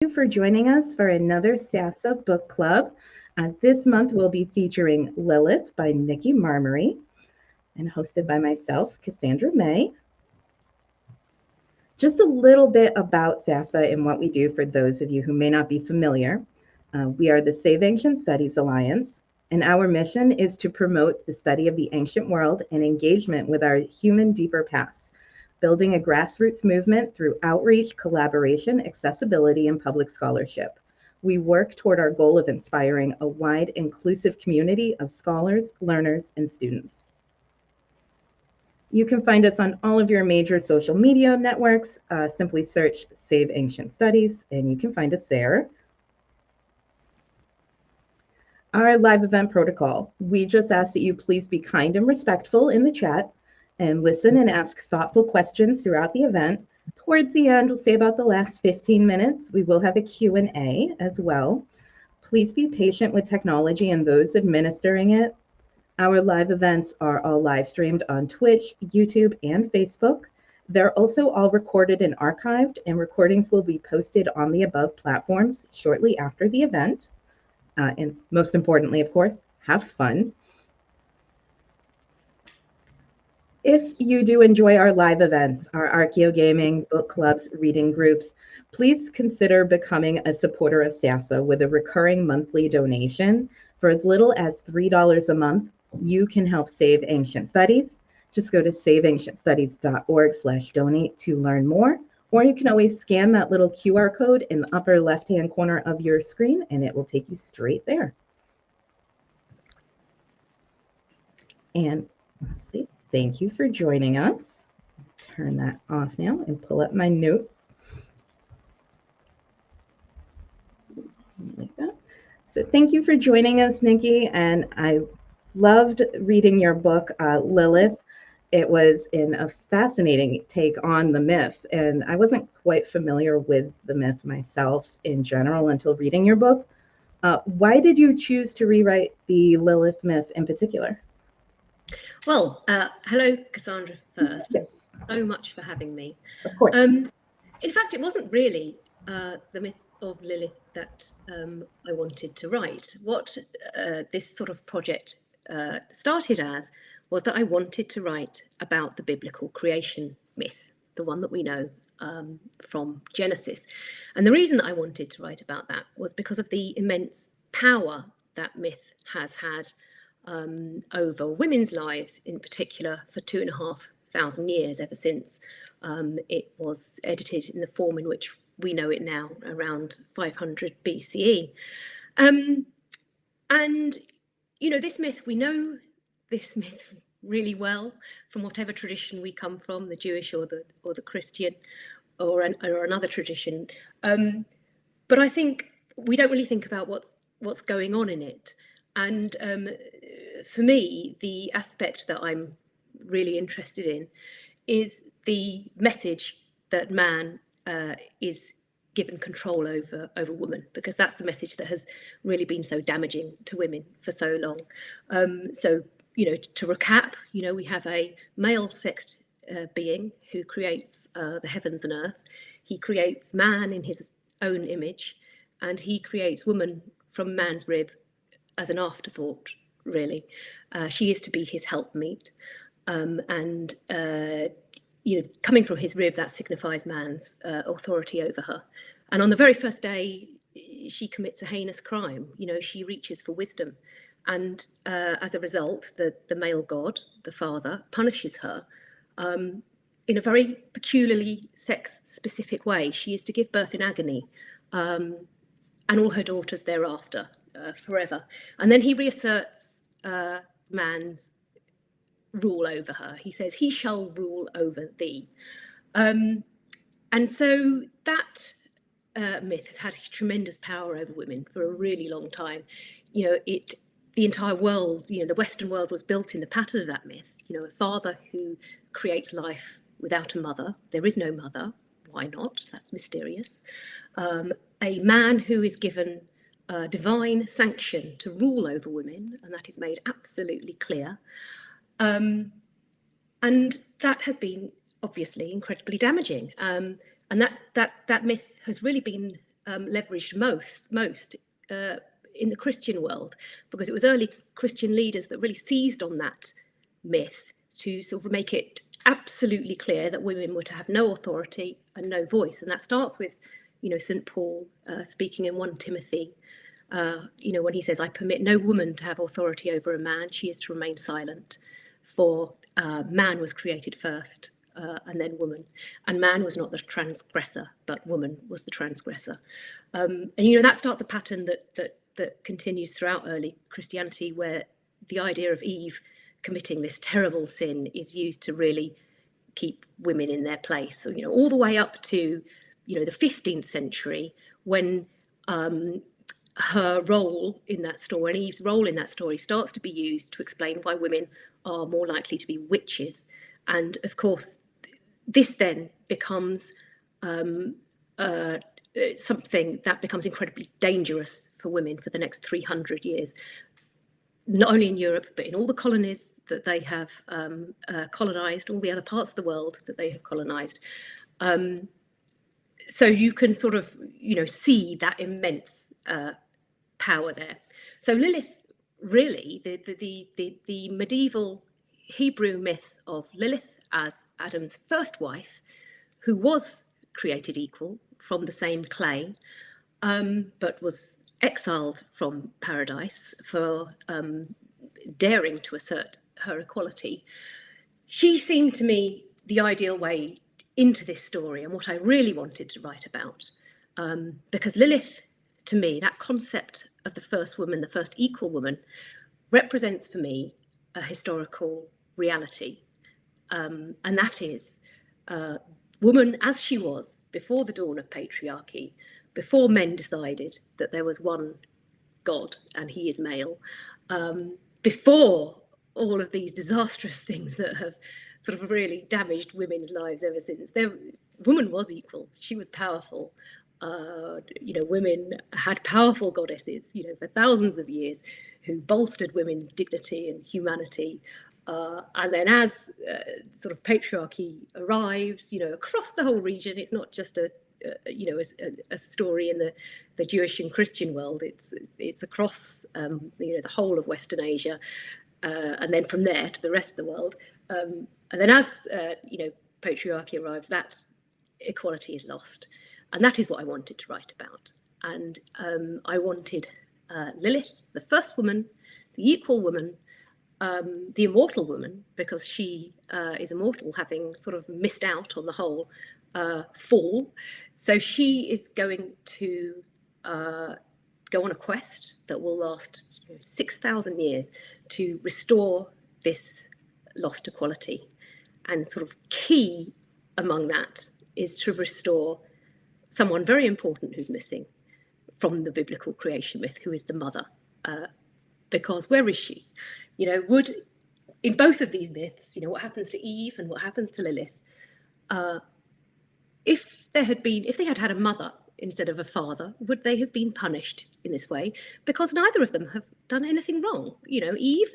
you for joining us for another SASA book club. This month we'll be featuring Lilith by Nikki Marmery and hosted by myself, Cassandra May. Just a little bit about SASA and what we do for those of you who may not be familiar. We are the Save Ancient Studies Alliance, and our mission is to promote the study of the ancient world and engagement with our human deeper past, building a grassroots movement through outreach, collaboration, accessibility, and public scholarship. We work toward our goal of inspiring a wide, inclusive community of scholars, learners, and students. You can find us on all of your major social media networks. Simply search Save Ancient Studies, and you can find us there. Our live event protocol. We just ask that you please be kind and respectful in the chat and listen and ask thoughtful questions throughout the event. Towards the end, we'll say about the last 15 minutes, we will have a Q&A as well. Please be patient with technology and those administering it. Our live events are all live streamed on Twitch, YouTube, and Facebook. They're also all recorded and archived, and recordings will be posted on the above platforms shortly after the event. And most importantly, of course, have fun. If you do enjoy our live events, our Archeo Gaming, book clubs, reading groups, please consider becoming a supporter of SASA with a recurring monthly donation. For as little as $3 a month, you can help Save Ancient Studies. Just go to saveancientstudies.org/donate to learn more, or you can always scan that little QR code in the upper left-hand corner of your screen, and it will take you straight there. And lastly, thank you for joining us. Turn that off now and pull up my notes. Like that. So thank you for joining us, Nikki, and I loved reading your book, Lilith. It was a fascinating take on the myth, and I wasn't quite familiar with the myth myself in general until reading your book. Why did you choose to rewrite the Lilith myth in particular? Well, hello, Cassandra, first. Yes. Thank you so much for having me. Of course. In fact, it wasn't really the myth of Lilith that I wanted to write. What this sort of project started as was that I wanted to write about the biblical creation myth, the one that we know from Genesis. And the reason that I wanted to write about that was because of the immense power that myth has had over women's lives, in particular for 2,500 years, ever since it was edited in the form in which we know it now, around 500 BCE. And, you know, this myth, we know this myth really well from whatever tradition we come from, the Jewish or the Christian or another tradition. But I think we don't really think about what's going on in it. And for me, the aspect that I'm really interested in is the message that man is given control over woman, because that's the message that has really been so damaging to women for so long. So, you know, to recap, you know, we have a male-sexed being who creates the heavens and earth. He creates man in his own image, and he creates woman from man's rib as an afterthought, really. She is to be his helpmeet. And, you know, coming from his rib, that signifies man's authority over her. And on the very first day, she commits a heinous crime. You know, she reaches for wisdom. And as a result, the male god, the father, punishes her in a very peculiarly sex-specific way. She is to give birth in agony, and all her daughters thereafter. Forever. And then he reasserts man's rule over her. He says, he shall rule over thee. And so that myth has had tremendous power over women for a really long time. You know, the entire world, you know, the Western world was built in the pattern of that myth. You know, a father who creates life without a mother. There is no mother. Why not? That's mysterious. A man who is given divine sanction to rule over women, and that is made absolutely clear. And that has been obviously incredibly damaging. And that myth has really been leveraged most in the Christian world, because it was early Christian leaders that really seized on that myth to sort of make it absolutely clear that women were to have no authority and no voice. And that starts with, St. Paul speaking in 1 Timothy, when he says, I permit no woman to have authority over a man, she is to remain silent. For man was created first, and then woman. And man was not the transgressor, but woman was the transgressor. And that starts a pattern that continues throughout early Christianity, where the idea of Eve committing this terrible sin is used to really keep women in their place. So, all the way up to, the 15th century, when her role in that story, and Eve's role in that story, starts to be used to explain why women are more likely to be witches. And of course, this then becomes something that becomes incredibly dangerous for women for the next 300 years, not only in Europe, but in all the colonies that they have colonized, all the other parts of the world that they have colonized. So you can sort of, see that immense power there. So Lilith, really, the medieval Hebrew myth of Lilith as Adam's first wife, who was created equal from the same clay, but was exiled from paradise for daring to assert her equality. She seemed to me the ideal way into this story and what I really wanted to write about, because Lilith, to me, that concept of the first woman, the first equal woman, represents for me a historical reality, and that is woman as she was before the dawn of patriarchy, before men decided that there was one God and he is male, before all of these disastrous things that have sort of really damaged women's lives ever since. Woman was equal. She was powerful. Women had powerful goddesses, for thousands of years, who bolstered women's dignity and humanity. And then as sort of patriarchy arrives, across the whole region, it's not just a story in the Jewish and Christian world. It's across the whole of Western Asia, and then from there to the rest of the world. And then as patriarchy arrives, that equality is lost, and that is what I wanted to write about. And I wanted Lilith, the first woman, the equal woman, the immortal woman, because she is immortal, having sort of missed out on the whole fall. So she is going to go on a quest that will last 6,000 years to restore this lost equality. And sort of key among that is to restore someone very important who's missing from the biblical creation myth, who is the mother. Because where is she? Would, in both of these myths, what happens to Eve and what happens to Lilith, if they had had a mother instead of a father, would they have been punished in this way? Because neither of them have done anything wrong. Eve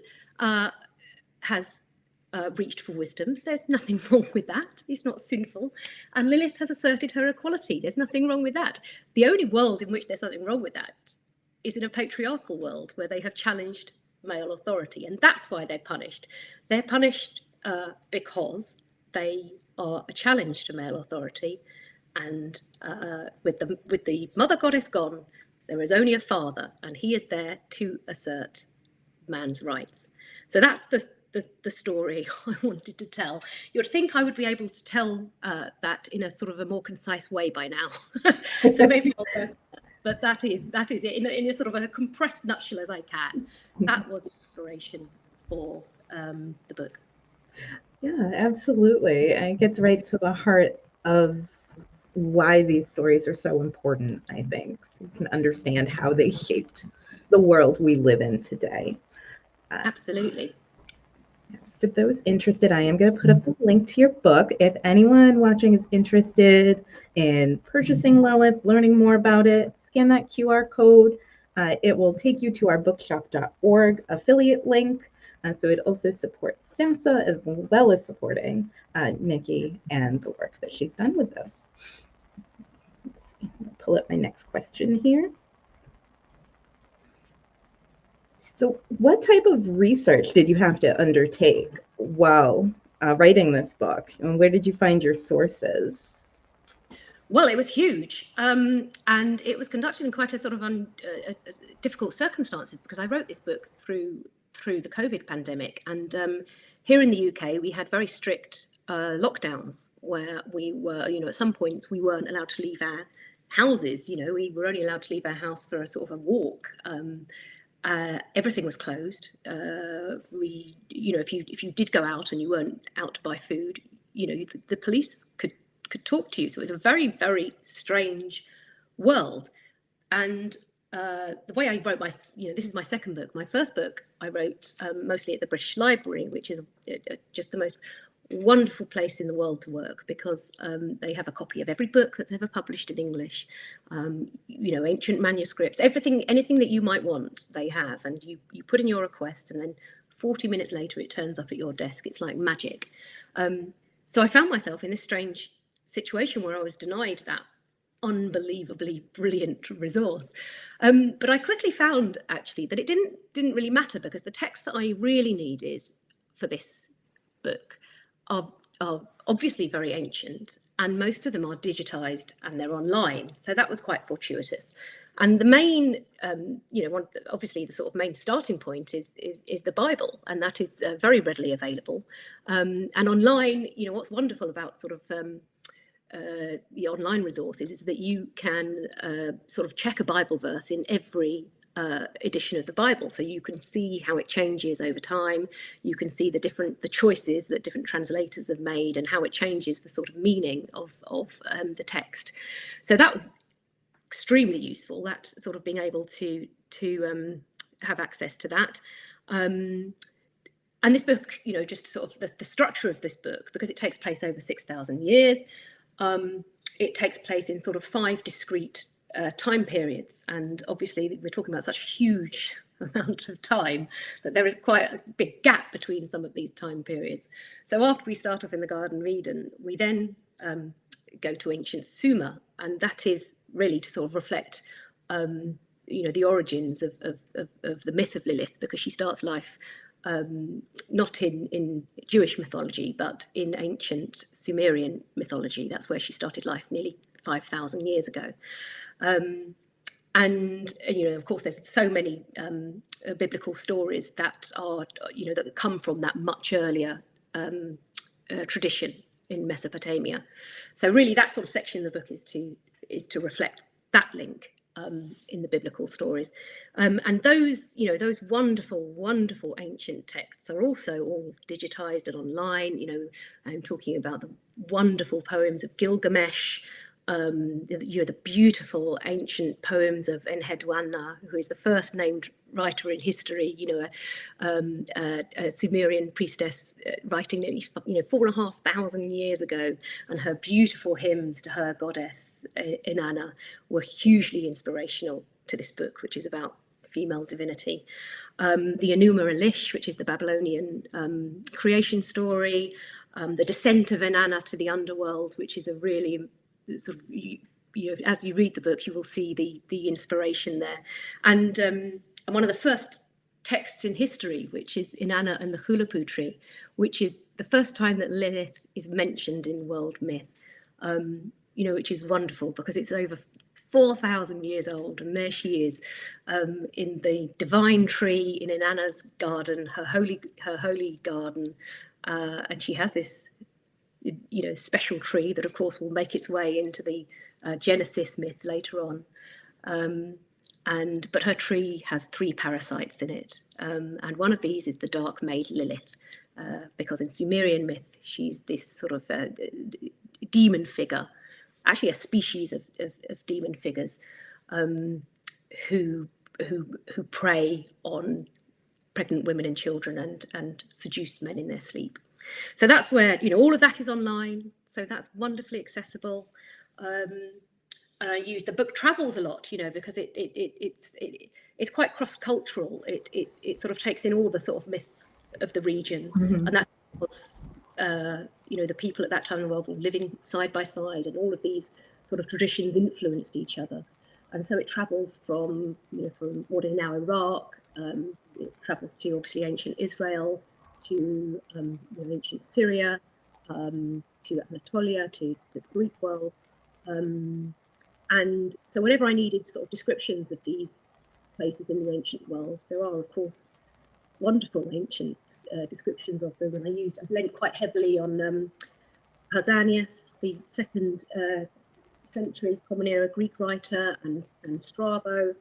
has reached for wisdom. There's nothing wrong with that. It's not sinful. And Lilith has asserted her equality. There's nothing wrong with that. The only world in which there's something wrong with that is in a patriarchal world where they have challenged male authority, and that's why they're punished. They're punished because they are a challenge to male authority, and with the mother goddess gone, there is only a father, and he is there to assert man's rights. So that's the story I wanted to tell. You'd think I would be able to tell that in a sort of a more concise way by now. So maybe I'll go. But that is it in a sort of a compressed nutshell as I can. That was inspiration for the book. Yeah, absolutely. And it gets right to the heart of why these stories are so important, I think. So you can understand how they shaped the world we live in today. Absolutely. For those interested, I am going to put up the link to your book. If anyone watching is interested in purchasing Lilith, learning more about it, scan that QR code. It will take you to our bookshop.org affiliate link. So it also supports SAMHSA as well as supporting Nikki and the work that she's done with this. Pull up my next question here. So what type of research did you have to undertake while writing this book? And where did you find your sources? Well, it was huge, and it was conducted in quite a sort of difficult circumstances, because I wrote this book through the COVID pandemic, and here in the UK we had very strict lockdowns where we were, at some points we weren't allowed to leave our houses. We were only allowed to leave our house for a sort of a walk. Everything was closed. If you did go out and you weren't out to buy food, the police could talk to you. So it was a very, very strange world. And the way I wrote this is my second book. My first book I wrote mostly at the British Library, which is just the most wonderful place in the world to work, because they have a copy of every book that's ever published in English, ancient manuscripts, anything that you might want, they have. And you put in your request, and then 40 minutes later it turns up at your desk. It's like magic. So I found myself in this strange situation where I was denied that unbelievably brilliant resource. But I quickly found actually that it didn't really matter, because the texts that I really needed for this book are obviously very ancient, and most of them are digitized and they're online. So that was quite fortuitous. And the main, obviously the sort of main starting point is the Bible, and that is very readily available. And online, what's wonderful about sort of the online resources is that you can sort of check a Bible verse in every edition of the Bible, so you can see how it changes over time. You can see the choices that different translators have made, and how it changes the sort of meaning of the text. So that was extremely useful, that sort of being able to have access to that. And this book, just sort of the structure of this book, because it takes place over 6,000 years, it takes place in sort of 5 discrete time periods. And obviously we're talking about such a huge amount of time that there is quite a big gap between some of these time periods. So after we start off in the Garden of Eden, we then go to ancient Sumer, and that is really to sort of reflect the origins of the myth of Lilith, because she starts life not in Jewish mythology, but in ancient Sumerian mythology. That's where she started life nearly 5,000 years ago. And of course, there's so many biblical stories that are that come from that much earlier tradition in Mesopotamia. So really, that sort of section of the book is to reflect that link in the biblical stories. And those wonderful ancient texts are also all digitized and online. I'm talking about the wonderful poems of Gilgamesh, the beautiful ancient poems of Enheduanna, who is the first named writer in history, a Sumerian priestess writing nearly 4,500 years ago, and her beautiful hymns to her goddess Inanna were hugely inspirational to this book, which is about female divinity. The Enuma Elish, which is the Babylonian creation story, the descent of Inanna to the underworld, which is a really sort of, as you read the book, you will see the inspiration there. And one of the first texts in history, which is Inanna and the Hulapu tree, which is the first time that Lilith is mentioned in world myth, which is wonderful, because it's over 4,000 years old, and there she is in the divine tree in Inanna's garden, her holy garden, and she has this special tree that of course will make its way into the Genesis myth later on. But her tree has 3 parasites in it, and one of these is the dark maid Lilith, because in Sumerian myth she's this sort of demon figure, actually a species of demon figures who prey on pregnant women and children and seduce men in their sleep. So that's where all of that is online, so that's wonderfully accessible. I use the book travels a lot, because it's quite cross-cultural. It sort of takes in all the sort of myth of the region, and that's what's the people at that time in the world were living side by side, and all of these sort of traditions influenced each other. And so it travels from, from what is now Iraq, it travels to obviously ancient Israel, to ancient Syria, to Anatolia, to the Greek world. And so whenever I needed sort of descriptions of these places in the ancient world, there are, of course, wonderful ancient descriptions of them. And I've leaned quite heavily on Pausanias, the 2nd century Common Era Greek writer, and Strabo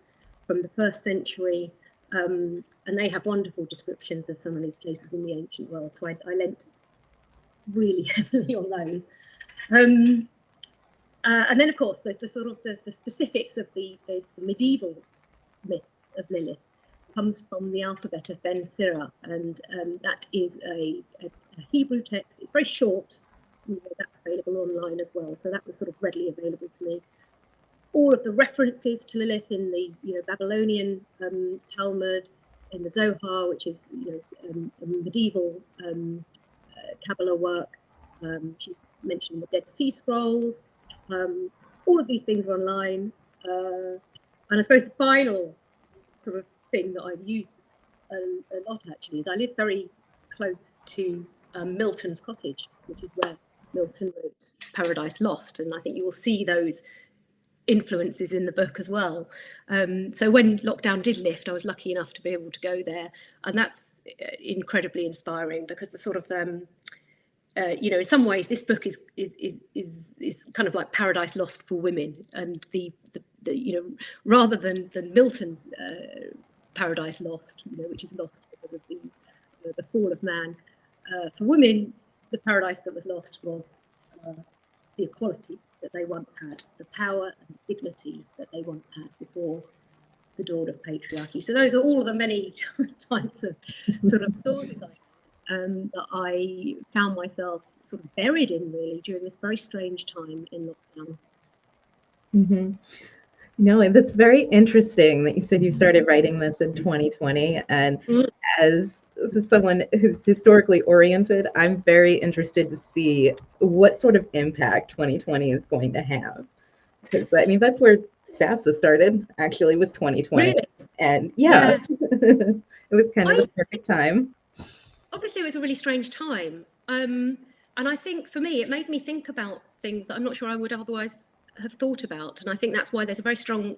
from the 1st century. And they have wonderful descriptions of some of these places in the ancient world. So I lent really heavily on those. And then, of course, the sort of the specifics of the medieval myth of Lilith comes from the alphabet of Ben Sira, and that is a Hebrew text. It's very short. That's available online as well. So that was sort of readily available to me. All of the references to Lilith in the Babylonian Talmud, in the Zohar, which is a medieval Kabbalah work. She's mentioned in the Dead Sea Scrolls. All of these things are online. And I suppose the final sort of thing that I've used a lot actually is I live very close to Milton's cottage, which is where Milton wrote Paradise Lost, and I think you will see those influences in the book as well. So when lockdown did lift, I was lucky enough to be able to go there, and that's incredibly inspiring because the sort of in some ways this book is kind of like Paradise Lost for women, and the rather than Milton's Paradise Lost, which is lost because of the fall of man, for women the paradise that was lost was the equality that they once had, the power and dignity that they once had before the dawn of patriarchy. So those are all of the many types of sort of sources that I found myself sort of buried in really during this very strange time in lockdown. Mm-hmm. No, and that's very interesting that you said you started writing this in 2020. And as someone who's historically oriented, I'm very interested to see what sort of impact 2020 is going to have. Because I mean, that's where SASA started, actually, was 2020. Really? And yeah. It was kind of the perfect time. Obviously, it was a really strange time. And I think for me, it made me think about things that I'm not sure I would otherwise have thought about. And I think that's why there's a very strong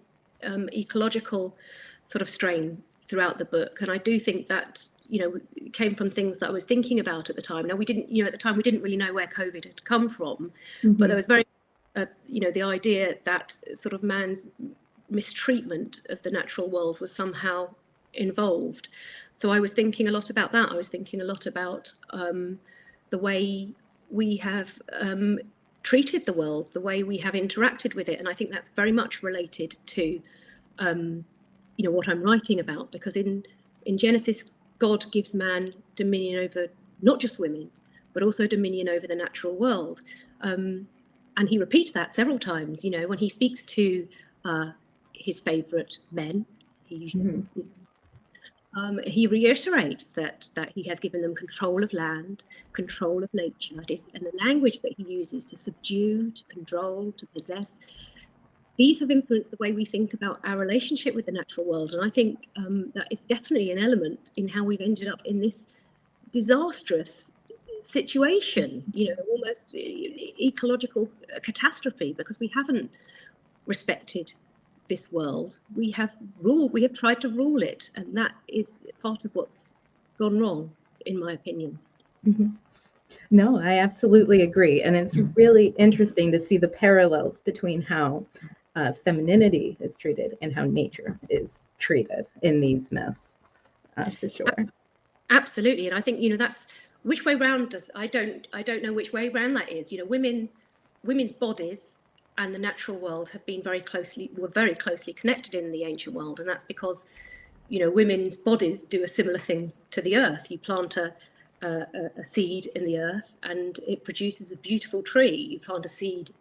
ecological sort of strain throughout the book. And I do think that, it came from things that I was thinking about at the time. Now, we didn't, at the time, we didn't really know where COVID had come from, but there was very, the idea that sort of man's mistreatment of the natural world was somehow involved. So I was thinking a lot about that. I was thinking a lot about the way we have treated the world, the way we have interacted with it. And I think that's very much related to, what I'm writing about, because in Genesis, God gives man dominion over not just women, but also dominion over the natural world. And he repeats that several times, when he speaks to his favorite men, he reiterates that he has given them control of land, control of nature, and the language that he uses to subdue, to control, to possess. These have influenced the way we think about our relationship with the natural world. And I think that is definitely an element in how we've ended up in this disastrous situation, almost ecological catastrophe, because we haven't respected this world. We have tried to rule it, and that is part of what's gone wrong, in my opinion. Mm-hmm. No, I absolutely agree. And it's really interesting to see the parallels between how femininity is treated and how nature is treated in these myths, for sure. Absolutely. And I think, that's which way round I don't know which way round that is. Women's bodies and the natural world were very closely connected in the ancient world. And that's because, women's bodies do a similar thing to the earth. You plant a seed in the earth and it produces a beautiful tree. You plant a seed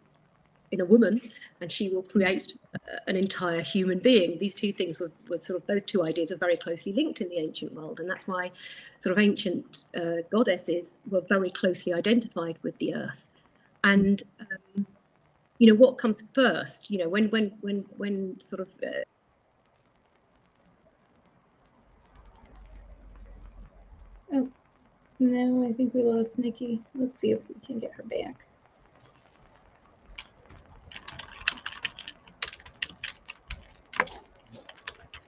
in a woman and she will create an entire human being. These two things were sort of, those two ideas are very closely linked in the ancient world. And that's why sort of ancient goddesses were very closely identified with the earth. And what comes first, when sort of Oh, no, I think we lost Nikki. Let's see if we can get her back.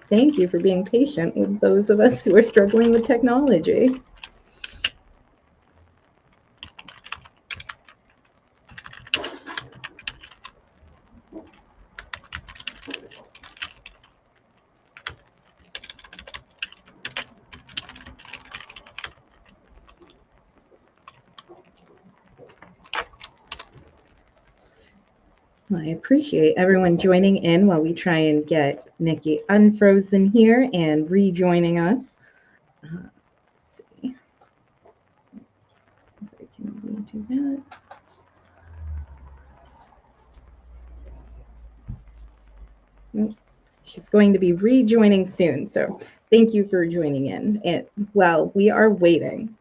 Thank you for being patient with those of us who are struggling with technology. I appreciate everyone joining in while we try and get Nikki unfrozen here and rejoining us. Let's see if I can redo that. She's going to be rejoining soon, so thank you for joining in. And while we are waiting,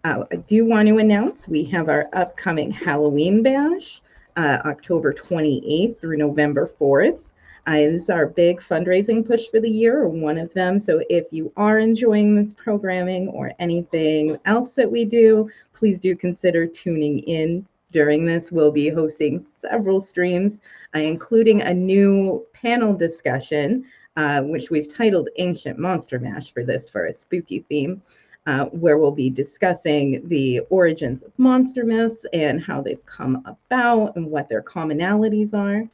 I do want to announce we have our upcoming Halloween bash, October 28th through November 4th. This is our big fundraising push for the year, or one of them. So if you are enjoying this programming or anything else that we do, please do consider tuning in during this. We'll be hosting several streams, including a new panel discussion, which we've titled Ancient Monster Mash for a spooky theme. Where we'll be discussing the origins of monster myths and how they've come about and what their commonalities are.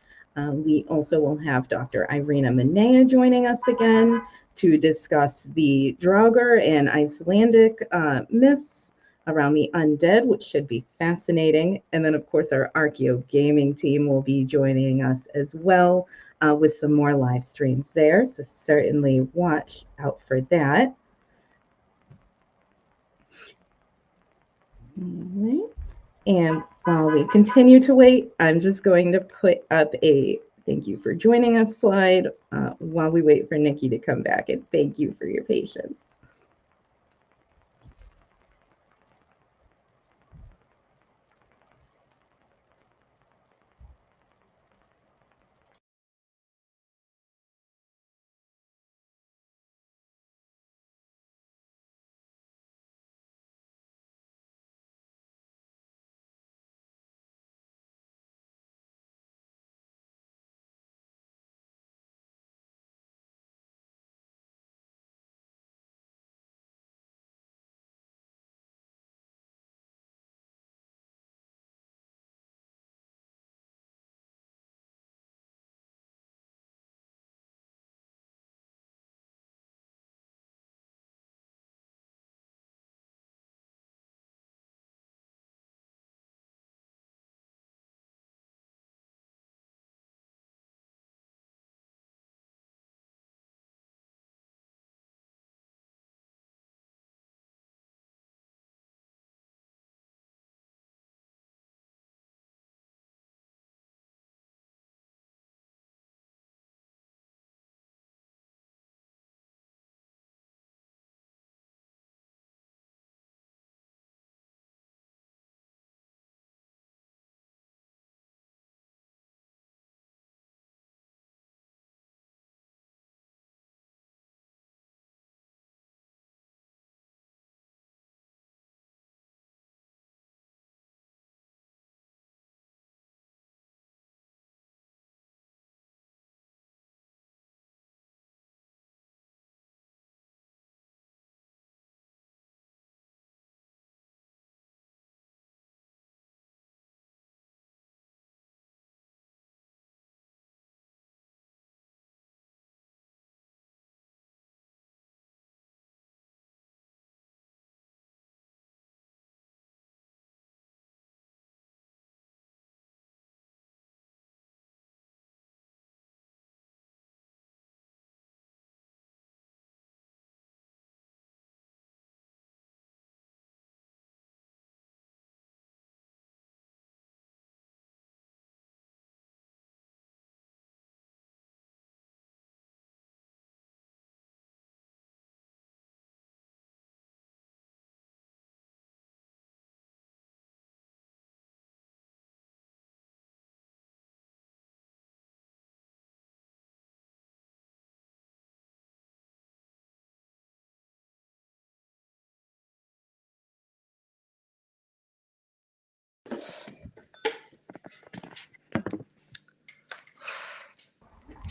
We also will have Dr. Irina Manea joining us again to discuss the Draugr and Icelandic myths around the undead, which should be fascinating. And then, of course, our Archeo gaming team will be joining us as well with some more live streams there. So certainly watch out for that. All right. And while we continue to wait, I'm just going to put up a thank you for joining us slide while we wait for Nikki to come back. And thank you for your patience.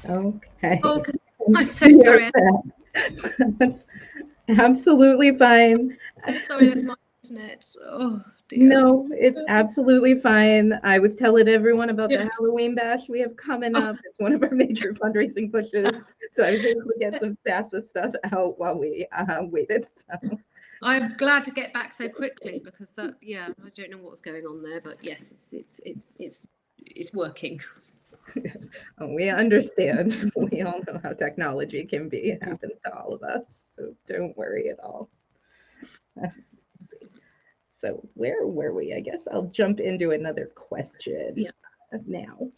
Okay. Oh, 'cause I'm so sorry. Absolutely fine. Sorry, that's my internet. Oh dear. No, it's absolutely fine. I was telling everyone about the Yeah. Halloween bash we have coming Oh. up. It's one of our major fundraising pushes. So I was able to get some SASA stuff out while we waited. So. I'm glad to get back so quickly because that, yeah, I don't know what's going on there, but yes, it's working. We understand. We all know how technology can be. It happens to all of us. So don't worry at all. So where were we? I guess I'll jump into another question now.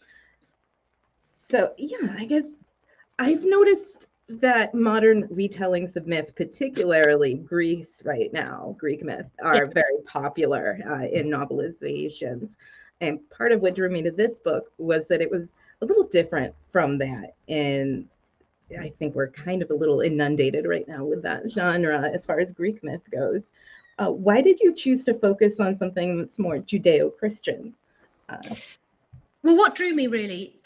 So yeah, I guess I've noticed that modern retellings of myth, particularly Greece right now, Greek myth, are very popular in novelizations. And part of what drew me to this book was that it was a little different from that. And I think we're kind of a little inundated right now with that genre as far as Greek myth goes. Why did you choose to focus on something that's more Judeo-Christian? Well, what drew me really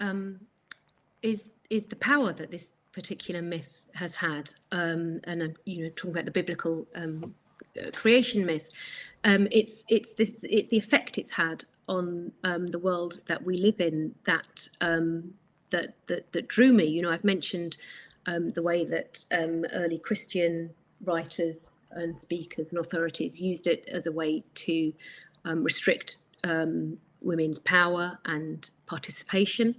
is the power that this particular myth has had, and talking about the biblical creation myth. It's the effect it's had on the world that we live in that that drew me. I've mentioned the way that early Christian writers and speakers and authorities used it as a way to restrict women's power and participation.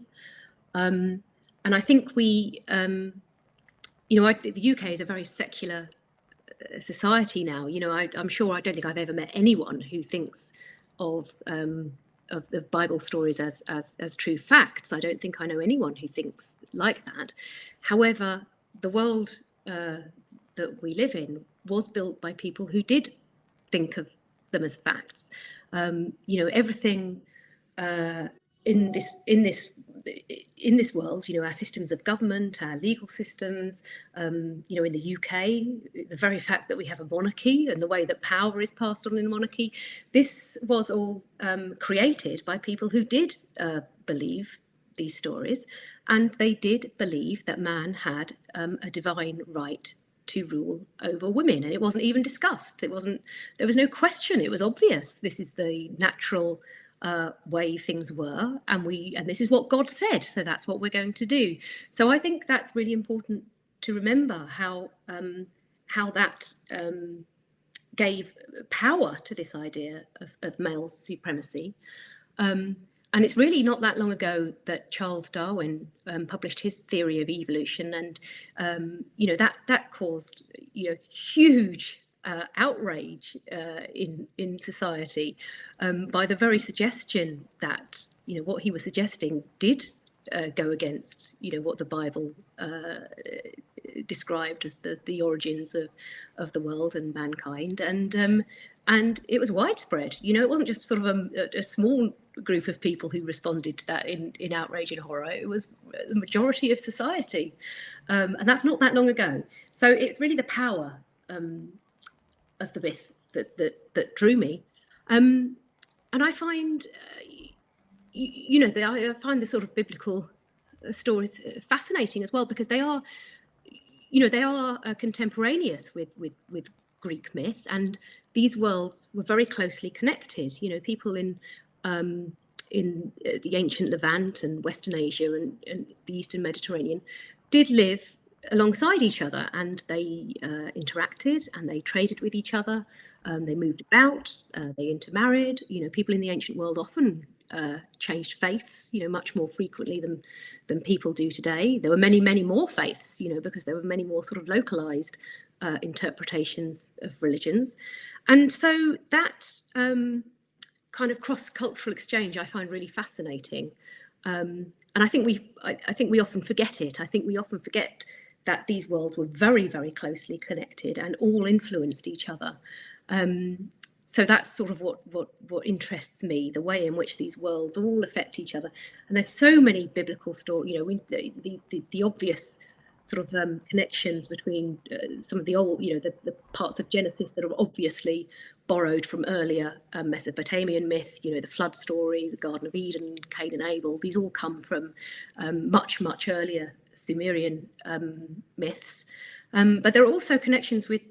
And I think the UK is a very secular society now. I'm sure I don't think I've ever met anyone who thinks of the Bible stories as true facts. I don't think I know anyone who thinks like that. However, the world that we live in was built by people who did think of them as facts. Everything in this world, our systems of government, our legal systems, in the UK, the very fact that we have a monarchy and the way that power is passed on in a monarchy, this was all created by people who did believe these stories, and they did believe that man had a divine right to rule over women, and it wasn't even discussed. There was no question. It was obvious. This is the natural way things were, and this is what God said, so that's what we're going to do. So I think that's really important to remember how that gave power to this idea of male supremacy. And it's really not that long ago that Charles Darwin published his theory of evolution, and that caused huge outrage in society by the very suggestion that what he was suggesting did go against what the Bible described as the origins of the world and mankind, and it was widespread. It wasn't just sort of a small group of people who responded to that in outrage and horror. It was the majority of society, and that's not that long ago. So it's really the power of the myth that drew me, and I find I find the sort of biblical stories fascinating as well, because they are contemporaneous with Greek myth, and these worlds were very closely connected. People in the ancient Levant and Western Asia and the Eastern Mediterranean did live alongside each other, and they interacted and they traded with each other. They moved about, they intermarried. People in the ancient world often changed faiths, much more frequently than people do today. There were many, many more faiths, because there were many more sort of localized interpretations of religions. And so that kind of cross-cultural exchange I find really fascinating. And I think we often forget it. I think we often forget that these worlds were very, very closely connected and all influenced each other. So that's sort of what interests me, the way in which these worlds all affect each other. And there's so many biblical stories, the obvious sort of connections between some of the old, the parts of Genesis that are obviously borrowed from earlier Mesopotamian myth, the flood story, the Garden of Eden, Cain and Abel. These all come from much, much earlier Sumerian myths, but there are also connections with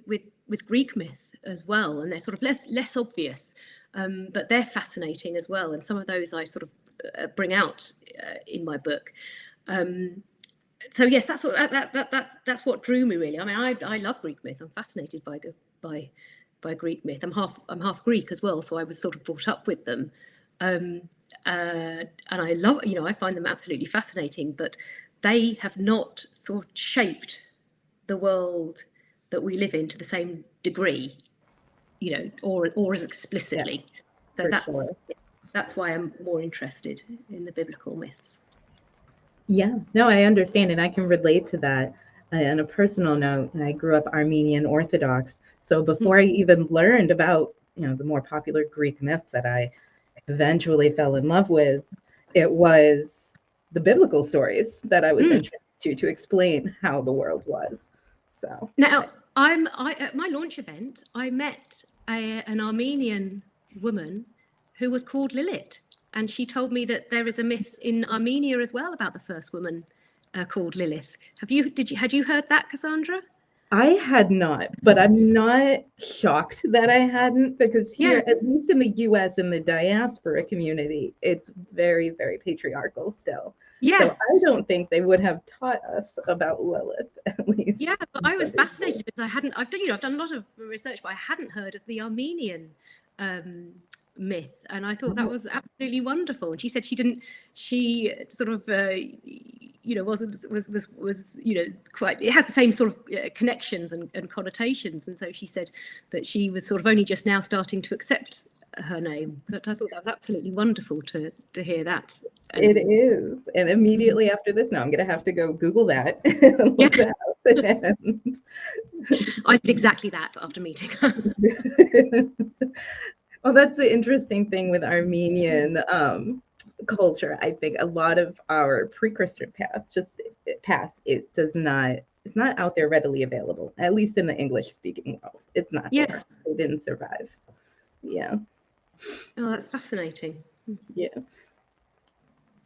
Greek myth as well, and they're sort of less obvious, but they're fascinating as well. And some of those I sort of bring out in my book. So yes, that's what drew me really. I mean, I love Greek myth. I'm fascinated by Greek myth. I'm half Greek as well, so I was sort of brought up with them, and I love, I find them absolutely fascinating. But they have not sort of shaped the world that we live in to the same degree, or as explicitly. Yeah, so that's why I'm more interested in the biblical myths. Yeah, no, I understand, and I can relate to that. On a personal note, I grew up Armenian Orthodox, so before I even learned about, the more popular Greek myths that I eventually fell in love with, it was the biblical stories that I was introduced to explain how the world was. So now, at my launch event, I met an Armenian woman who was called Lilith. And she told me that there is a myth in Armenia as well about the first woman called Lilith. Had you heard that, Cassandra? I had not, but I'm not shocked that I hadn't, because here, at least in the US, in the diaspora community, it's very, very patriarchal still. Yeah. So I don't think they would have taught us about Lilith, at least. Yeah, but I was fascinated because I've done a lot of research, but I hadn't heard of the Armenian myth, and I thought that was absolutely wonderful. And she said she sort of was quite, it had the same sort of connections and connotations, and so she said that she was sort of only just now starting to accept her name. But I thought that was absolutely wonderful to hear that. It is, and immediately after this, now I'm going to have to go Google that. Yes. I did exactly that after meeting her. Well, that's the interesting thing with Armenian culture. I think a lot of our pre-Christian past, it's not out there readily available, at least in the English-speaking world. It's not. Yes. There. It didn't survive. Yeah. Oh, that's fascinating. Yeah.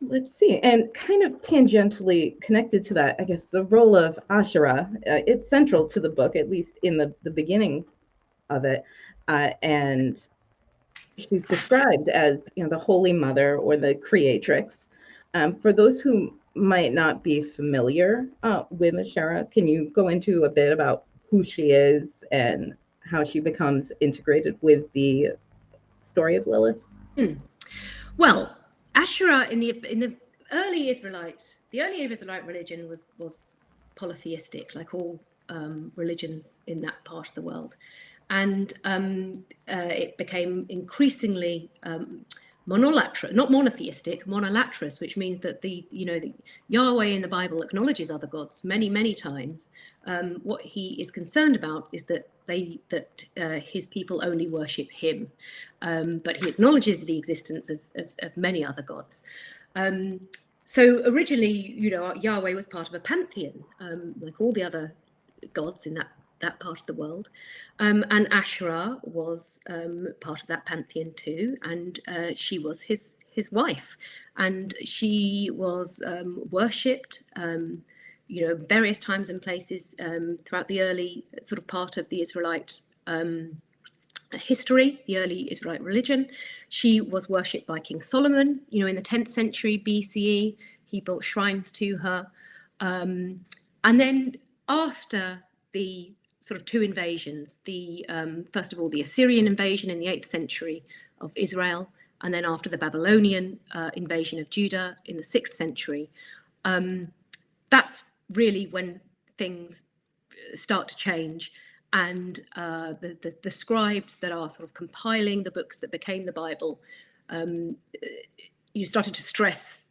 Let's see, and kind of tangentially connected to that, I guess the role of Asherah, it's central to the book, at least in the beginning of it, and she's described as, the Holy Mother or the Creatrix. For those who might not be familiar with Asherah, can you go into a bit about who she is and how she becomes integrated with the story of Lilith? Well, Asherah in the early Israelite religion was polytheistic, like all religions in that part of the world, and it became increasingly not monotheistic, monolatrous, which means that the Yahweh in the Bible acknowledges other gods many times. What he is concerned about is that his people only worship him, but he acknowledges the existence of many other gods. So originally, Yahweh was part of a pantheon, like all the other gods in that part of the world, and Asherah was part of that pantheon too, and she was his wife, and she was worshipped various times and places throughout the early sort of part of the Israelite history, the early Israelite religion. She was worshipped by King Solomon, in the 10th century BCE. He built shrines to her, and then after the sort of two invasions, first of all, the Assyrian invasion in the 8th century of Israel, and then after the Babylonian invasion of Judah in the 6th century, that's really when things start to change, and the scribes that are sort of compiling the books that became the Bible, you started to stress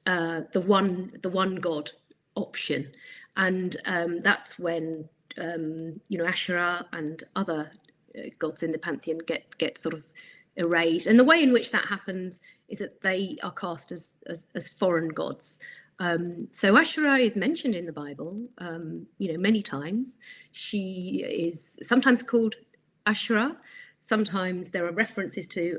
the one God option, and that's when Asherah and other gods in the pantheon get sort of erased. And the way in which that happens is that they are cast as foreign gods. So Asherah is mentioned in the Bible, many times. She is sometimes called Asherah. Sometimes there are references to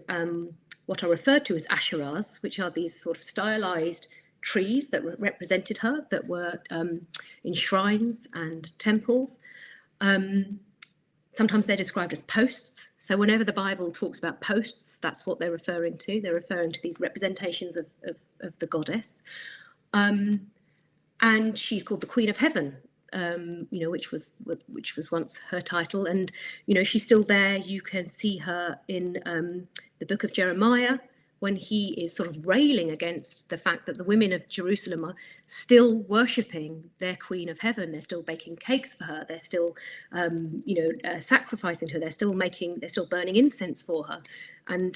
what are referred to as Asherahs, which are these sort of stylized trees that represented her, that were in shrines and temples. Sometimes they're described as posts. So whenever the Bible talks about posts, that's what they're referring to. They're referring to these representations of the goddess. And she's called the Queen of Heaven, which was once her title. And, she's still there. You can see her in the book of Jeremiah, when he is sort of railing against the fact that the women of Jerusalem are still worshipping their Queen of Heaven. They're still baking cakes for her. They're still, sacrificing to her. They're still burning incense for her. And,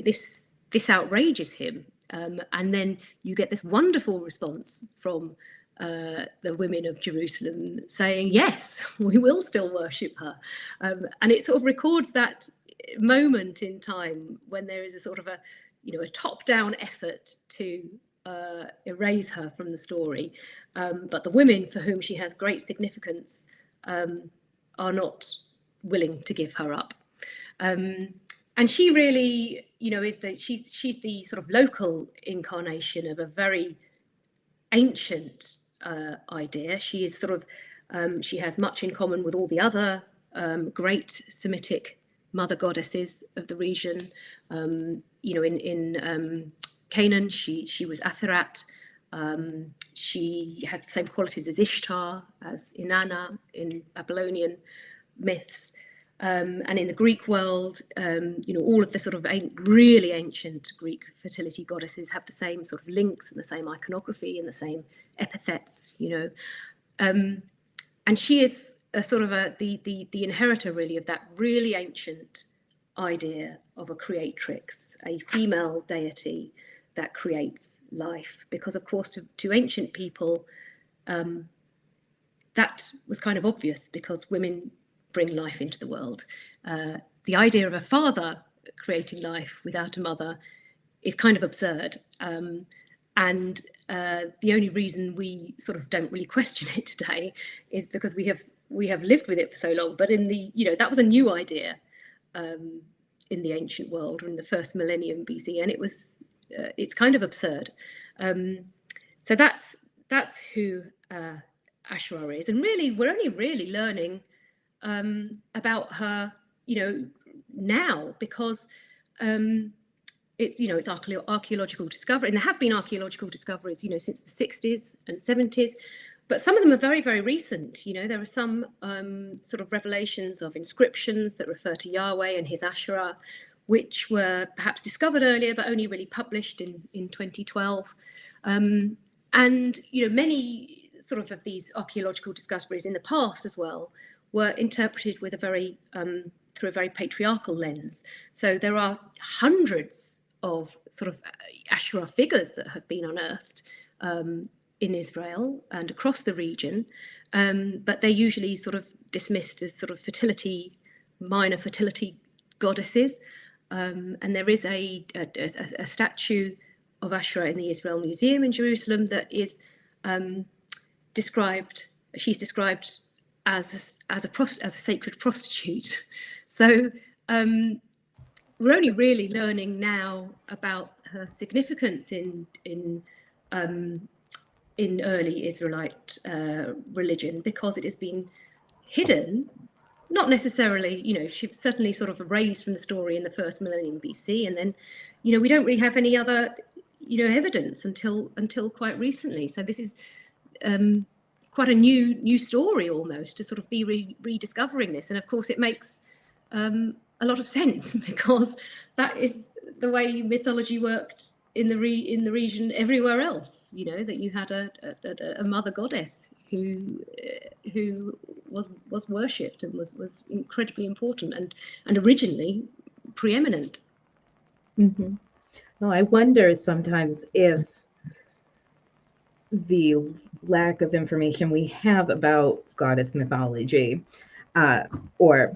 this outrages him. And then you get this wonderful response from the women of Jerusalem saying, yes, we will still worship her. And it sort of records that moment in time when there is a sort of a top-down effort to erase her from the story. But the women for whom she has great significance are not willing to give her up. And she really, she's the sort of local incarnation of a very ancient idea. She is sort of, she has much in common with all the other great Semitic mother goddesses of the region. In Canaan, she was Atherat. She had the same qualities as Ishtar, as Inanna in Babylonian myths. And in the Greek world, all of the sort of really ancient Greek fertility goddesses have the same sort of links and the same iconography and the same epithets, and she is a sort of the inheritor really of that really ancient idea of a creatrix, a female deity that creates life. Because of course to ancient people, that was kind of obvious, because women bring life into the world. The idea of a father creating life without a mother is kind of absurd. And the only reason we sort of don't really question it today is because we have lived with it for so long. But in the, that was a new idea in the ancient world, or in the first millennium BC, and it's kind of absurd. So that's who Ashura is, and really we're only really learning about her, now, because it's archaeological discovery, and there have been archaeological discoveries, since the 60s and 70s, but some of them are very, very recent. There are some sort of revelations of inscriptions that refer to Yahweh and his Asherah, which were perhaps discovered earlier, but only really published in 2012. And, many sort of these archaeological discoveries in the past as well were interpreted with through a very patriarchal lens. So there are hundreds of sort of Asherah figures that have been unearthed in Israel and across the region, but they're usually sort of dismissed as sort of minor fertility goddesses. And there is a statue of Asherah in the Israel Museum in Jerusalem that is described as a sacred prostitute. So we're only really learning now about her significance in early Israelite religion, because it has been hidden. Not necessarily, she's certainly sort of erased from the story in the first millennium BC, and then, we don't really have any other, evidence until quite recently. So this is quite a new story almost, to sort of be rediscovering this. And of course it makes a lot of sense, because that is the way mythology worked in the region everywhere else. That you had a mother goddess who was worshipped and was incredibly important and originally preeminent. Mm-hmm. Well, I wonder sometimes if the lack of information we have about goddess mythology, or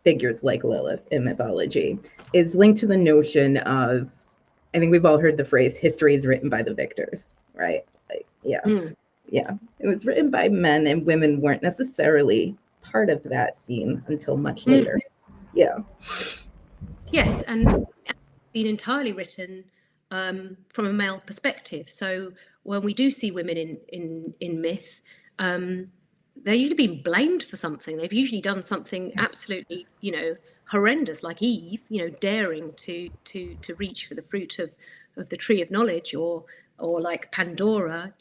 figures like Lilith in mythology, is linked to the notion of, I think we've all heard the phrase, history is written by the victors, right? Yeah. It was written by men, and women weren't necessarily part of that scene until much later. Yeah. Yes, and been entirely written from a male perspective. So when we do see women in myth, they're usually being blamed for something. They've usually done something absolutely, horrendous, like Eve, daring to reach for the fruit of the tree of knowledge, or like Pandora,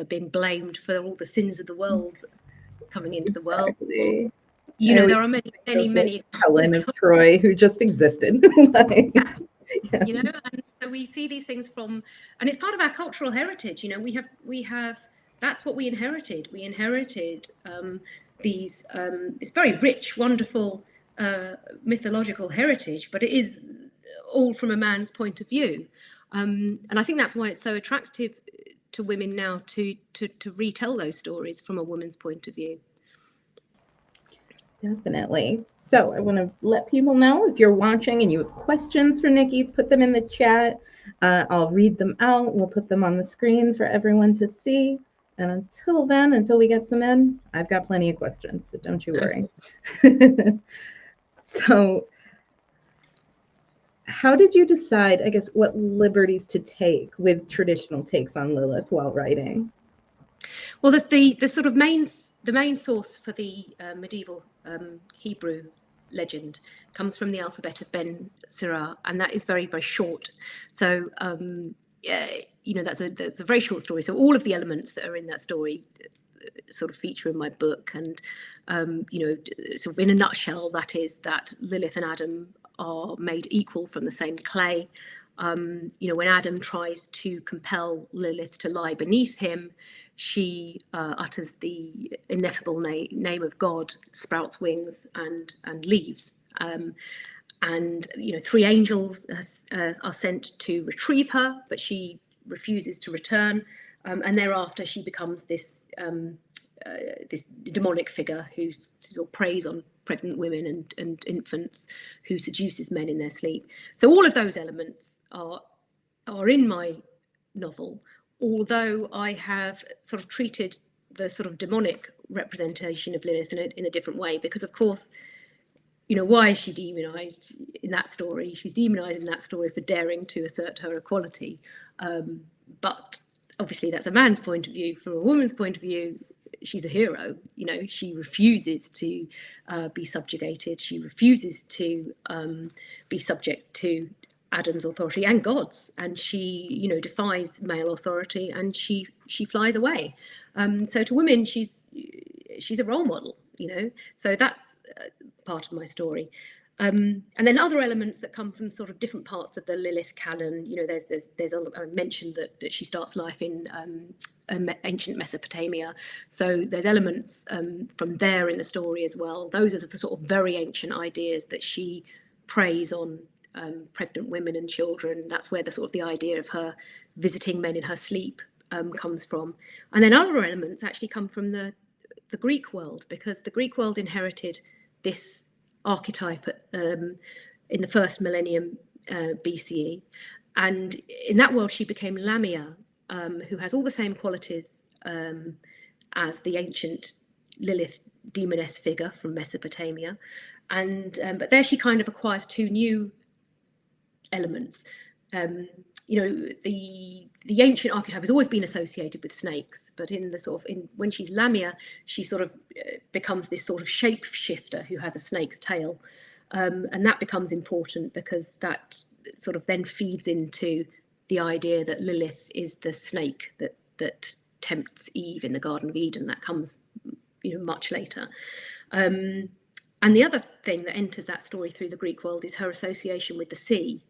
being blamed for all the sins of the world coming into the world. Exactly. There are many Helen of Troy who just existed. And so we see these things and it's part of our cultural heritage. We have that's what we inherited. We inherited this very rich, wonderful mythological heritage, but it is all from a man's point of view. And I think that's why it's so attractive to women now to retell those stories from a woman's point of view. Definitely. So I want to let people know, if you're watching and you have questions for Nikki, put them in the chat. I'll read them out. We'll put them on the screen for everyone to see. And until we get some in, I've got plenty of questions, so don't you worry. So how did you decide, I guess, what liberties to take with traditional takes on Lilith while writing? Well, there's the main source for the medieval Hebrew legend comes from the alphabet of Ben Sirah, and that is very, very short. So that's a very short story. So all of the elements that are in that story sort of feature in my book, and sort of in a nutshell, that is that Lilith and Adam are made equal from the same clay. When Adam tries to compel Lilith to lie beneath him, she utters the ineffable name of God, sprouts wings, and leaves. And 3 angels are sent to retrieve her, but she refuses to return. And thereafter, she becomes this demonic figure who sort of preys on pregnant women and infants, who seduces men in their sleep. So all of those elements are in my novel, although I have sort of treated the sort of demonic representation of Lilith in a different way, because of course, why is she demonized in that story? She's demonized in that story for daring to assert her equality. But obviously that's a man's point of view. From a woman's point of view, she's a hero. She refuses to be subjugated. She refuses to be subject to Adam's authority and God's, and she defies male authority, and she flies away. So to women, she's a role model. So that's part of my story. And then other elements that come from sort of different parts of the Lilith canon. I mentioned that she starts life in ancient Mesopotamia, so there's elements from there in the story as well. Those are the sort of very ancient ideas that she preys on pregnant women and children. That's where the idea of her visiting men in her sleep comes from. And then other elements actually come from the Greek world, because the Greek world inherited this archetype in the first millennium BCE, and in that world she became Lamia, who has all the same qualities as the ancient Lilith demoness figure from Mesopotamia, and but there she kind of acquires 2 new elements. The ancient archetype has always been associated with snakes, but when she's Lamia, she sort of becomes this sort of shapeshifter who has a snake's tail, and that becomes important because that sort of then feeds into the idea that Lilith is the snake that tempts Eve in the Garden of Eden. That comes much later. And the other thing that enters that story through the Greek world is her association with the sea.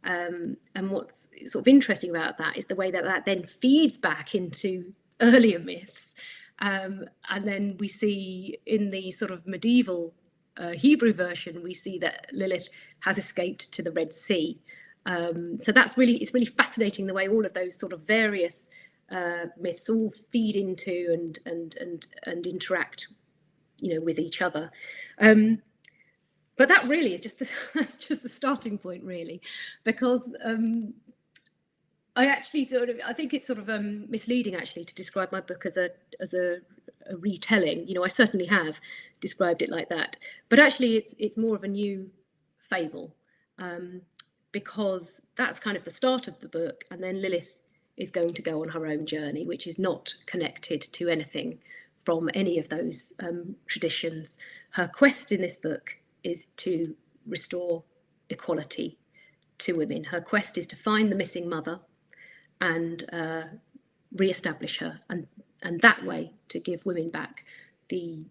And what's sort of interesting about that is the way that then feeds back into earlier myths. And then we see in the sort of medieval Hebrew version, we see that Lilith has escaped to the Red Sea. So it's really fascinating the way all of those sort of various myths all feed into and interact, with each other. But that really is that's just the starting point, really, because I think it's sort of misleading actually to describe my book as a retelling. I certainly have described it like that, but actually it's more of a new fable, because that's kind of the start of the book, and then Lilith is going to go on her own journey, which is not connected to anything from any of those traditions. Her quest in this book is to restore equality to women. Her quest is to find the missing mother and re-establish her, and that way to give women back the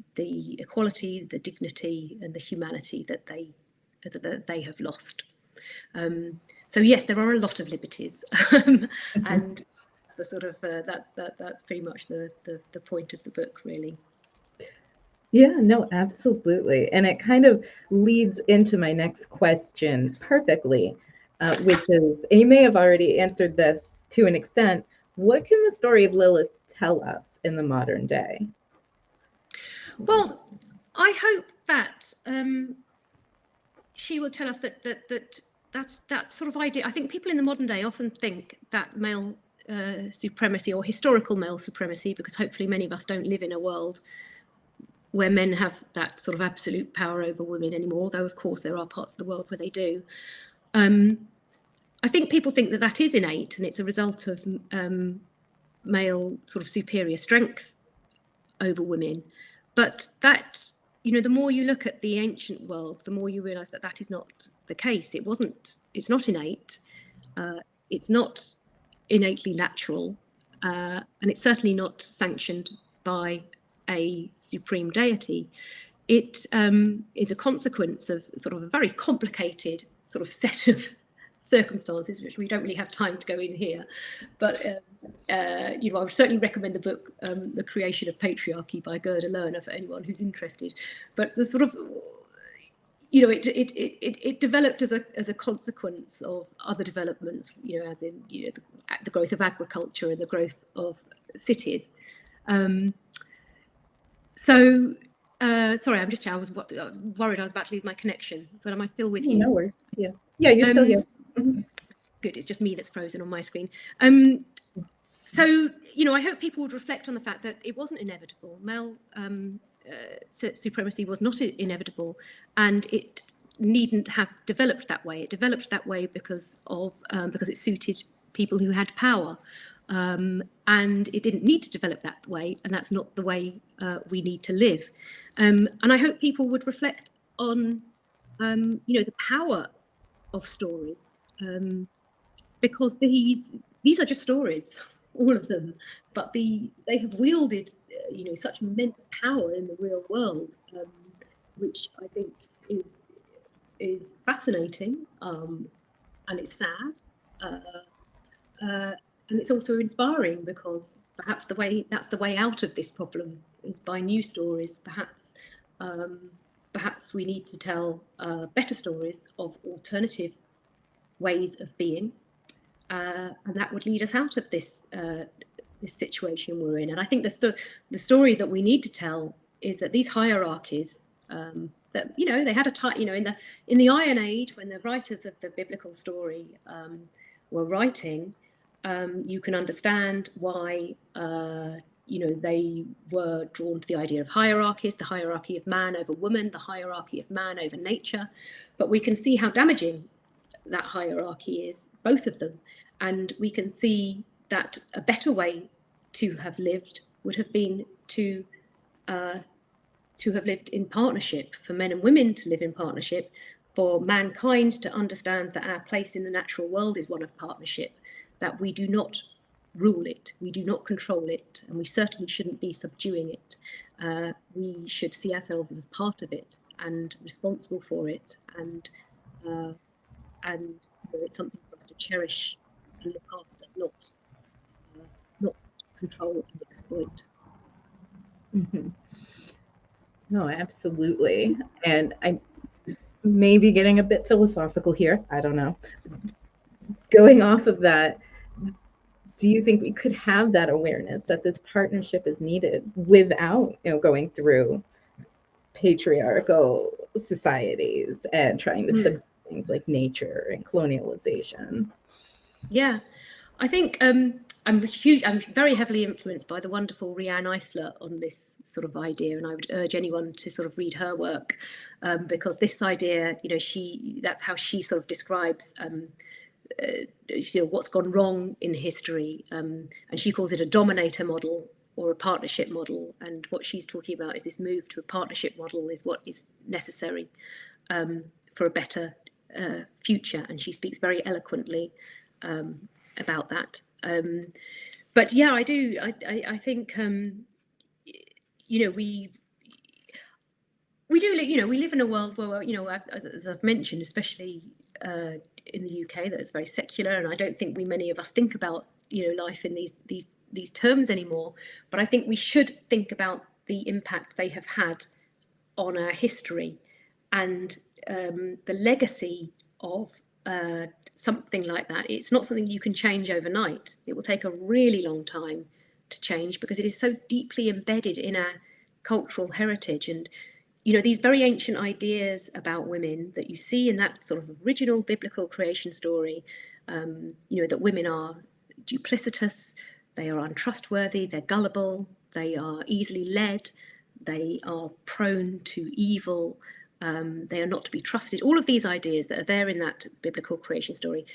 equality, the dignity, and the humanity that they have lost. So yes, there are a lot of liberties, and the sort of that's pretty much the point of the book, really. Yeah, no, absolutely. And it kind of leads into my next question perfectly, which is, and you may have already answered this to an extent, what can the story of Lilith tell us in the modern day? Well, I hope that she will tell us that sort of idea. I think people in the modern day often think that male supremacy, or historical male supremacy, because hopefully many of us don't live in a world where men have that sort of absolute power over women anymore, although of course there are parts of the world where they do. I think people think that that is innate, and it's a result of male sort of superior strength over women. But that, the more you look at the ancient world, the more you realize that that is not the case. It's not innate. It's not innately natural. And it's certainly not sanctioned by a supreme deity. It is a consequence of sort of a very complicated sort of set of circumstances, which we don't really have time to go in here. But I would certainly recommend the book The Creation of Patriarchy by Gerda Lerner for anyone who's interested. But the sort of it developed as a consequence of other developments, as in the growth of agriculture and the growth of cities. Sorry, I was worried I was about to lose my connection, but am I still with you? No worries. Yeah, you're still here. Good, it's just me that's frozen on my screen. So, I hope people would reflect on the fact that it wasn't inevitable. Male supremacy was not inevitable, and it needn't have developed that way. It developed that way because it suited people who had power. And it didn't need to develop that way, and that's not the way we need to live. And I hope people would reflect on, the power of stories, because these are just stories, all of them, but they have wielded, such immense power in the real world, which I think is fascinating, and it's sad. And it's also inspiring, because perhaps that's the way out of this problem, is by new stories. Perhaps we need to tell better stories of alternative ways of being, and that would lead us out of this situation we're in. And I think the story that we need to tell is that these hierarchies, that they had a time, in the Iron Age, when the writers of the biblical story were writing. You can understand why they were drawn to the idea of hierarchies, the hierarchy of man over woman, the hierarchy of man over nature. But we can see how damaging that hierarchy is, both of them. And we can see that a better way to have lived would have been to have lived in partnership, for men and women to live in partnership, for mankind to understand that our place in the natural world is one of partnership, that we do not rule it, we do not control it, and we certainly shouldn't be subduing it. We should see ourselves as part of it and responsible for it, and it's something for us to cherish and look after, not control and exploit. Mm-hmm. No, absolutely. And I may be getting a bit philosophical here. I don't know. Going off of that, do you think we could have that awareness that this partnership is needed without, going through patriarchal societies and trying to subdue things like nature and colonialization? Yeah, I think I'm very heavily influenced by the wonderful Rianne Eisler on this sort of idea, and I would urge anyone to sort of read her work, because this idea, that's how she sort of describes what's gone wrong in history, and she calls it a dominator model or a partnership model, and what she's talking about is this move to a partnership model is what is necessary for a better future, and she speaks very eloquently about that. But yeah, I do. I think we do. We live in a world where, as I've mentioned, especially in the UK, that is very secular, and I don't think many of us think about life in these terms anymore. But I think we should think about the impact they have had on our history and the legacy of something like that. It's not something you can change overnight. It will take a really long time to change because it is so deeply embedded in our cultural heritage. And these very ancient ideas about women that you see in that sort of original biblical creation story, that women are duplicitous, they are untrustworthy, they're gullible, they are easily led, they are prone to evil, they are not to be trusted. All of these ideas that are there in that biblical creation story,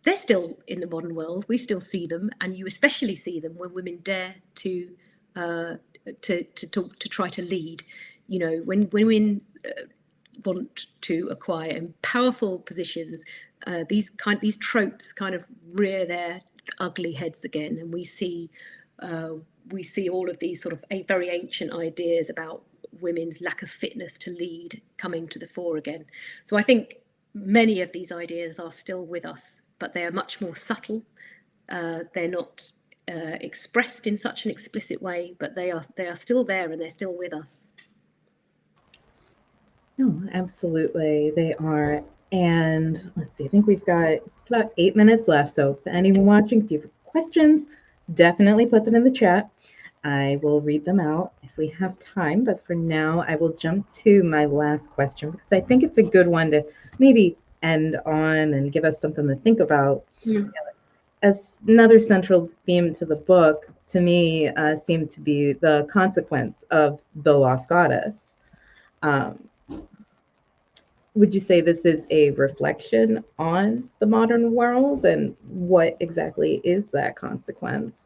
they're still in the modern world. We still see them, and you especially see them when women dare to try to lead. When women want to acquire powerful positions, these tropes kind of rear their ugly heads again, and we see all of these sort of very ancient ideas about women's lack of fitness to lead coming to the fore again. So I think many of these ideas are still with us, but they are much more subtle. They're not expressed in such an explicit way, but they are still there and they're still with us. No, absolutely, they are. And let's see, I think we've got about 8 minutes left. So for anyone watching, if you have questions, definitely put them in the chat. I will read them out if we have time, but for now, I will jump to my last question because I think it's a good one to maybe end on and give us something to think about. As another central theme to the book, to me, seemed to be the consequence of the lost goddess. Would you say this is a reflection on the modern world, and what exactly is that consequence?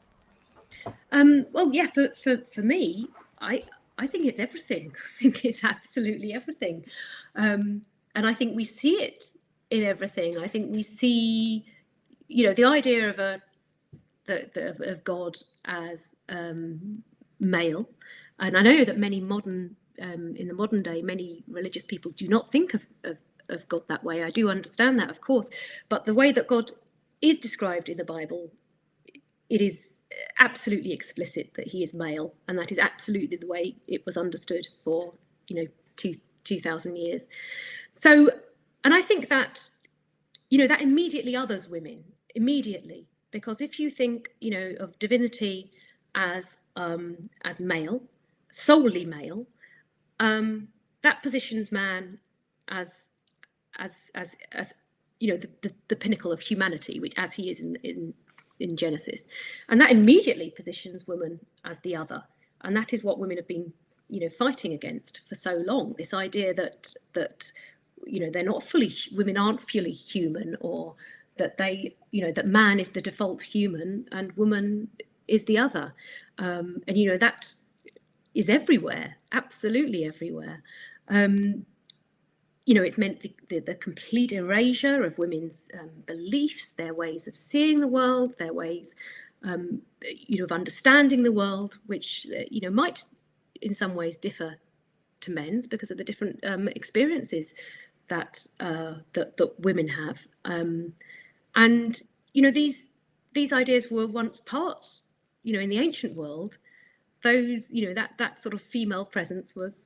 Well, yeah, for me, I think it's everything. I think it's absolutely everything, and I think we see it in everything. I think we see, the idea of God as male, and I know that many in the modern day, many religious people do not think of God that way. I do understand that, of course, but the way that God is described in the Bible, it is absolutely explicit that he is male, and that is absolutely the way it was understood for 2,000 years. So, and I think that that immediately others women immediately, because if you think of divinity as male, solely male, that positions man as the pinnacle of humanity, which as he is in Genesis, and that immediately positions woman as the other, and that is what women have been fighting against for so long. This idea that they're not women aren't fully human, or that that man is the default human and woman is the other, and that is everywhere, absolutely everywhere. It's meant the complete erasure of women's beliefs, their ways of seeing the world, their ways, of understanding the world, which might in some ways differ to men's because of the different experiences that women have. And these ideas were once part, in the ancient world. Those, that sort of female presence was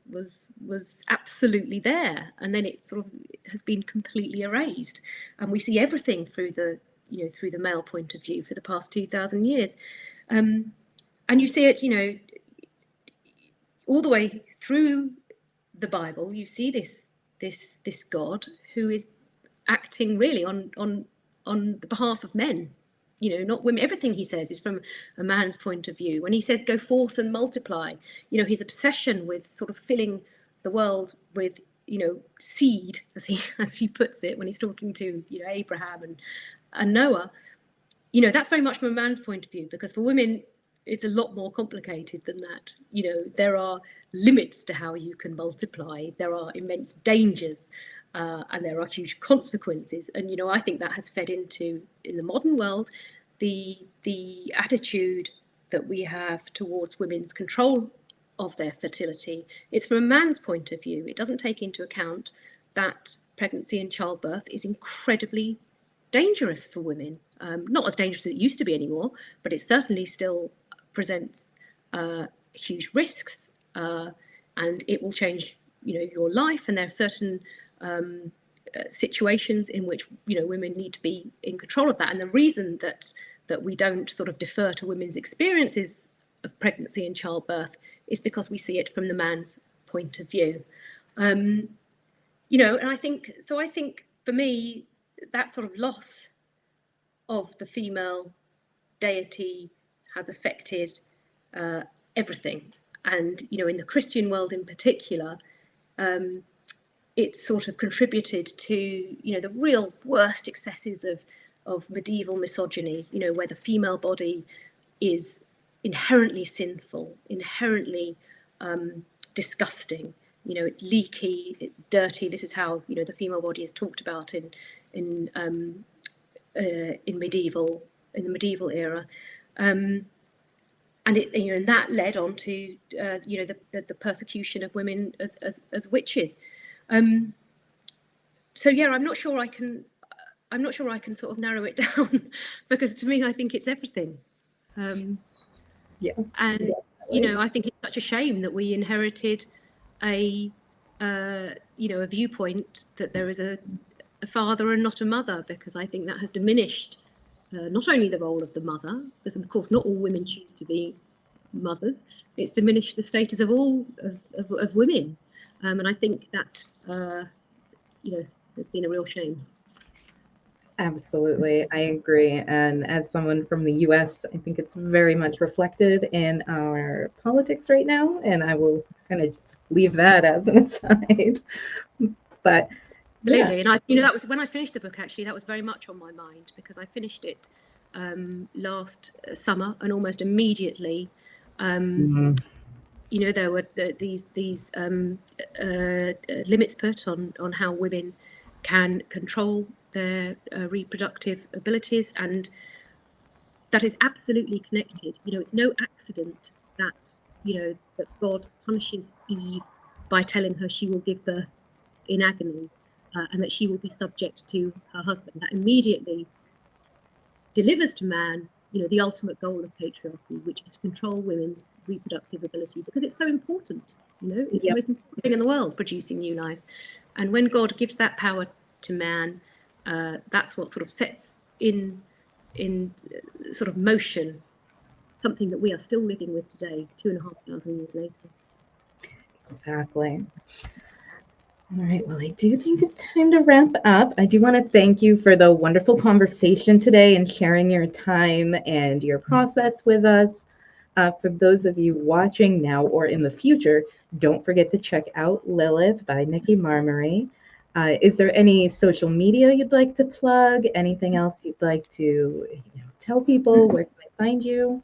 absolutely there, and then it sort of has been completely erased, and we see everything through the male point of view for the past 2,000 years, and you see it, all the way through the Bible. You see this God who is acting really on the behalf of men, not women. Everything he says is from a man's point of view. When he says go forth and multiply, his obsession with sort of filling the world with seed, as he puts it, when he's talking to Abraham and Noah, that's very much from a man's point of view, because for women it's a lot more complicated than that. There are limits to how you can multiply. There are immense dangers, and there are huge consequences. And I think that has fed into, in the modern world, the attitude that we have towards women's control of their fertility. It's from a man's point of view. It doesn't take into account that pregnancy and childbirth is incredibly dangerous for women. Not as dangerous as it used to be anymore, but it certainly still presents huge risks, and it will change your life. And there are certain situations in which women need to be in control of that. And the reason that we don't sort of defer to women's experiences of pregnancy and childbirth is because we see it from the man's point of view. And I think for me, that sort of loss of the female deity has affected everything. And in the Christian world in particular, it's sort of contributed to the real worst excesses of medieval misogyny, where the female body is inherently sinful, inherently disgusting. It's leaky, it's dirty. This is how the female body is talked about in the medieval era, and it and that led on to the persecution of women as witches. So yeah, I'm not sure I can sort of narrow it down, because to me I think it's everything. And I think it's such a shame that we inherited a viewpoint that there is a father and not a mother, because I think that has diminished not only the role of the mother, because of course not all women choose to be mothers, it's diminished the status of all of women, and I think that has been a real shame. Absolutely, I agree. And as someone from the US, I think it's very much reflected in our politics right now, and I will kind of leave that as an aside. But absolutely, and that was when I finished the book. Actually, that was very much on my mind, because I finished it last summer, and almost immediately, there were these limits put on how women can control their reproductive abilities, and that is absolutely connected. It's no accident that that God punishes Eve by telling her she will give birth in agony, and that she will be subject to her husband. That immediately delivers to man the ultimate goal of patriarchy, which is to control women's reproductive ability, because it's so important. It's the most important thing in the world, producing new life. And when God gives that power to man, that's what sort of sets in sort of motion something that we are still living with today, 2,500 years later. Exactly. All right, well, I do think it's time to wrap up. I do want to thank you for the wonderful conversation today and sharing your time and your process with us. For those of you watching now or in the future, don't forget to check out Lilith by Nikki Marmery. Is there any social media you'd like to plug? Anything else you'd like to tell people? Where can I find you?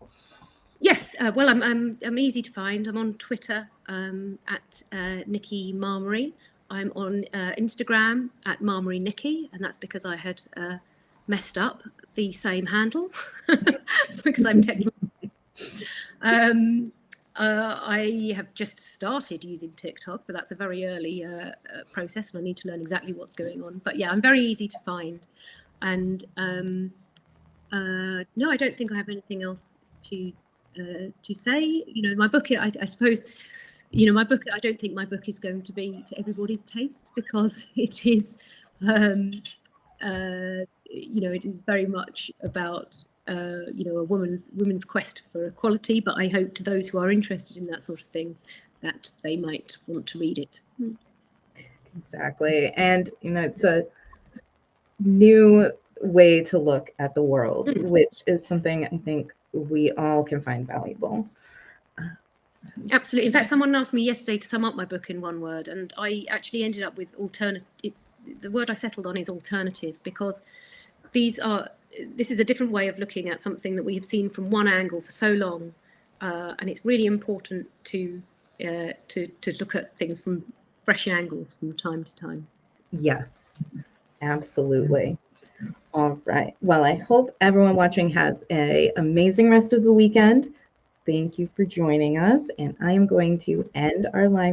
Yes, well, I'm easy to find. I'm on Twitter at Nikki Marmery. I'm on Instagram at Marmery Nikki, and that's because I had messed up the same handle because I'm technical. I have just started using TikTok, but that's a very early process, and I need to learn exactly what's going on. But yeah, I'm very easy to find. And no, I don't think I have anything else to say. My book, I suppose, my book, I don't think my book is going to be to everybody's taste, because it is, it is very much about, a woman's quest for equality. But I hope to those who are interested in that sort of thing that they might want to read it. Exactly. And, it's a new way to look at the world, which is something I think we all can find valuable. Absolutely. In fact, someone asked me yesterday to sum up my book in one word, and I actually ended up with alternative. The word I settled on is alternative, because this is a different way of looking at something that we have seen from one angle for so long, and it's really important to look at things from fresh angles from time to time. Yes, absolutely. All right. Well, I hope everyone watching has an amazing rest of the weekend. Thank you for joining us, and I am going to end our live